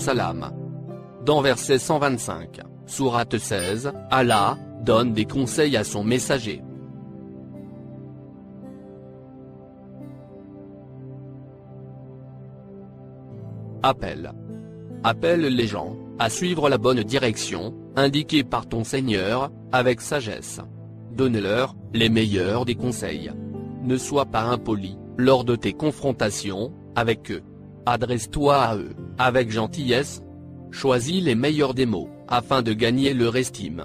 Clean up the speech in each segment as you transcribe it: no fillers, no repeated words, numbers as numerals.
Salam. Dans verset 125, sourate 16, Allah donne des conseils à son messager. Appelle. Appelle les gens à suivre la bonne direction, indiquée par ton Seigneur, avec sagesse. Donne-leur les meilleurs des conseils. Ne sois pas impoli lors de tes confrontations avec eux. Adresse-toi à eux avec gentillesse. Choisis les meilleurs des mots, afin de gagner leur estime.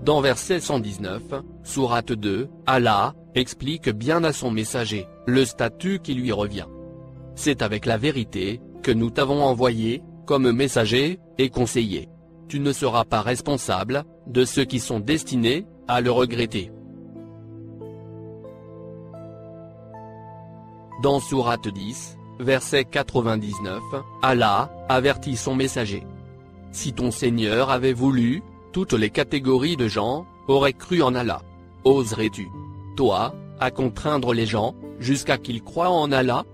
Dans verset 119, sourate 2, Allah explique bien à son messager le statut qui lui revient. C'est avec la vérité que nous t'avons envoyé, comme messager et conseiller. Tu ne seras pas responsable de ceux qui sont destinés à le regretter. Dans sourate 10, verset 99, Allah avertit son messager. Si ton Seigneur avait voulu, toutes les catégories de gens auraient cru en Allah. Oserais-tu, toi, à contraindre les gens, jusqu'à qu'ils croient en Allah?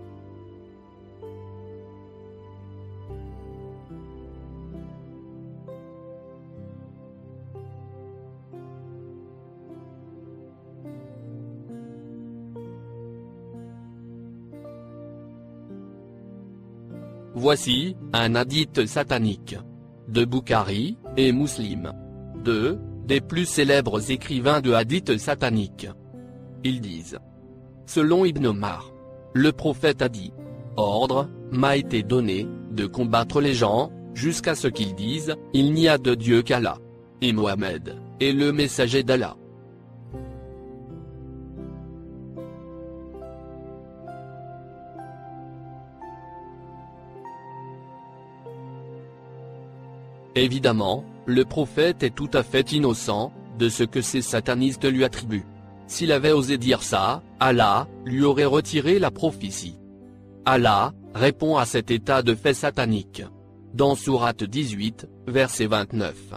Voici un hadith satanique de Bukhari et Muslim, deux des plus célèbres écrivains de hadith sataniques. Ils disent: selon Ibn Omar, le prophète a dit: ordre m'a été donné de combattre les gens jusqu'à ce qu'ils disent il n'y a de Dieu qu'Allah, et Mohammed est le messager d'Allah. Évidemment, le prophète est tout à fait innocent de ce que ces satanistes lui attribuent. S'il avait osé dire ça, Allah lui aurait retiré la prophétie. Allah répond à cet état de fait satanique dans sourate 18, verset 29.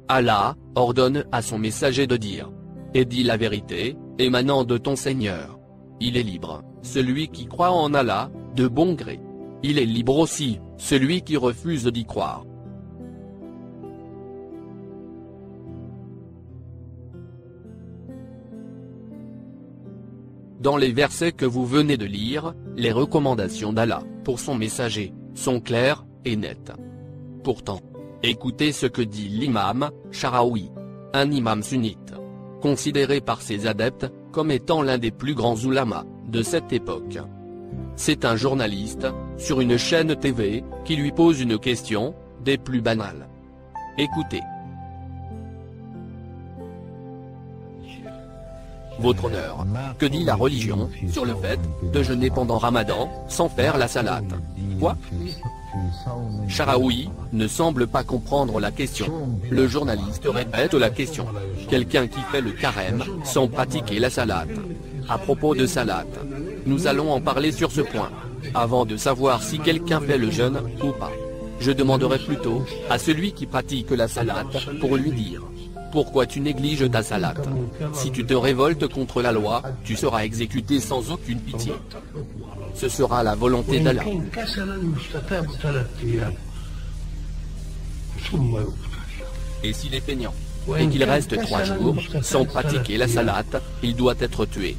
Allah ordonne à son messager de dire: et dis la vérité, émanant de ton Seigneur. Il est libre, celui qui croit en Allah, de bon gré. Il est libre aussi, celui qui refuse d'y croire. Dans les versets que vous venez de lire, les recommandations d'Allah, pour son messager, sont claires et nettes. Pourtant, écoutez ce que dit l'imam Sharawi, un imam sunnite, considéré par ses adeptes comme étant l'un des plus grands ulamas de cette époque. C'est un journaliste, sur une chaîne TV, qui lui pose une question, des plus banales. Écoutez. Votre honneur, que dit la religion sur le fait de jeûner pendant Ramadan sans faire la salate? Quoi? Sharawi ne semble pas comprendre la question. Le journaliste répète la question. Quelqu'un qui fait le carême sans pratiquer la salate. À propos de salate, nous allons en parler sur ce point, avant de savoir si quelqu'un fait le jeûne ou pas. Je demanderai plutôt à celui qui pratique la salate pour lui dire: pourquoi tu négliges ta salate? Si tu te révoltes contre la loi, tu seras exécuté sans aucune pitié. Ce sera la volonté d'Allah. Et s'il est peignant, et qu'il reste 3 jours sans pratiquer la salate, il doit être tué.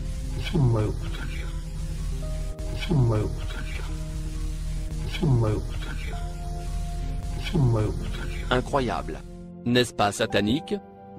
Incroyable. N'est-ce pas satanique?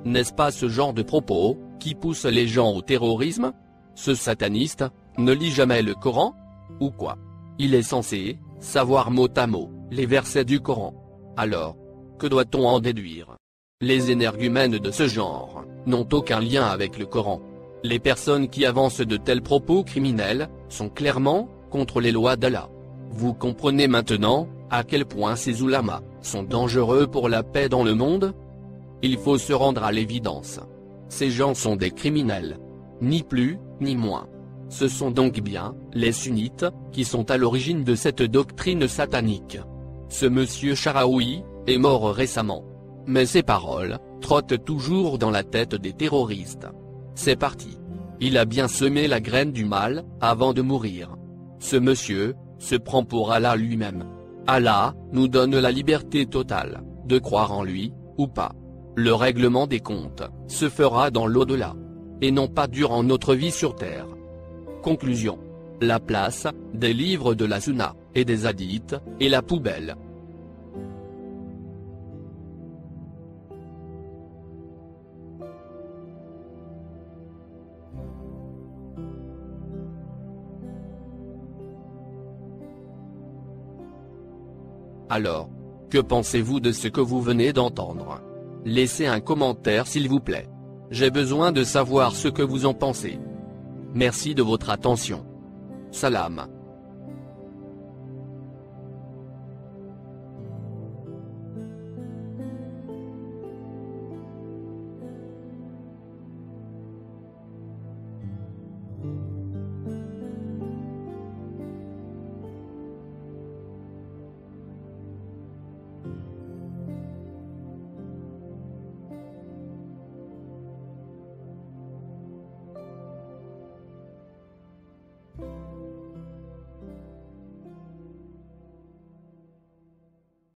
N'est-ce pas ce genre de propos qui pousse les gens au terrorisme? Ce sataniste ne lit jamais le Coran? Ou quoi? Il est censé savoir mot à mot les versets du Coran. Alors, que doit-on en déduire? Les énergumènes de ce genre n'ont aucun lien avec le Coran. Les personnes qui avancent de tels propos criminels sont clairement contre les lois d'Allah. Vous comprenez maintenant à quel point ces ulamas sont dangereux pour la paix dans le monde? Il faut se rendre à l'évidence. Ces gens sont des criminels. Ni plus, ni moins. Ce sont donc bien les sunnites qui sont à l'origine de cette doctrine satanique. Ce monsieur Sharawi est mort récemment. Mais ces paroles trottent toujours dans la tête des terroristes. C'est parti. Il a bien semé la graine du mal, avant de mourir. Ce monsieur se prend pour Allah lui-même. Allah nous donne la liberté totale de croire en lui, ou pas. Le règlement des comptes se fera dans l'au-delà, et non pas durant notre vie sur terre. Conclusion. La place des livres de la Sunna et des hadiths est la poubelle. Alors, que pensez-vous de ce que vous venez d'entendre? Laissez un commentaire s'il vous plaît. J'ai besoin de savoir ce que vous en pensez. Merci de votre attention. Salam.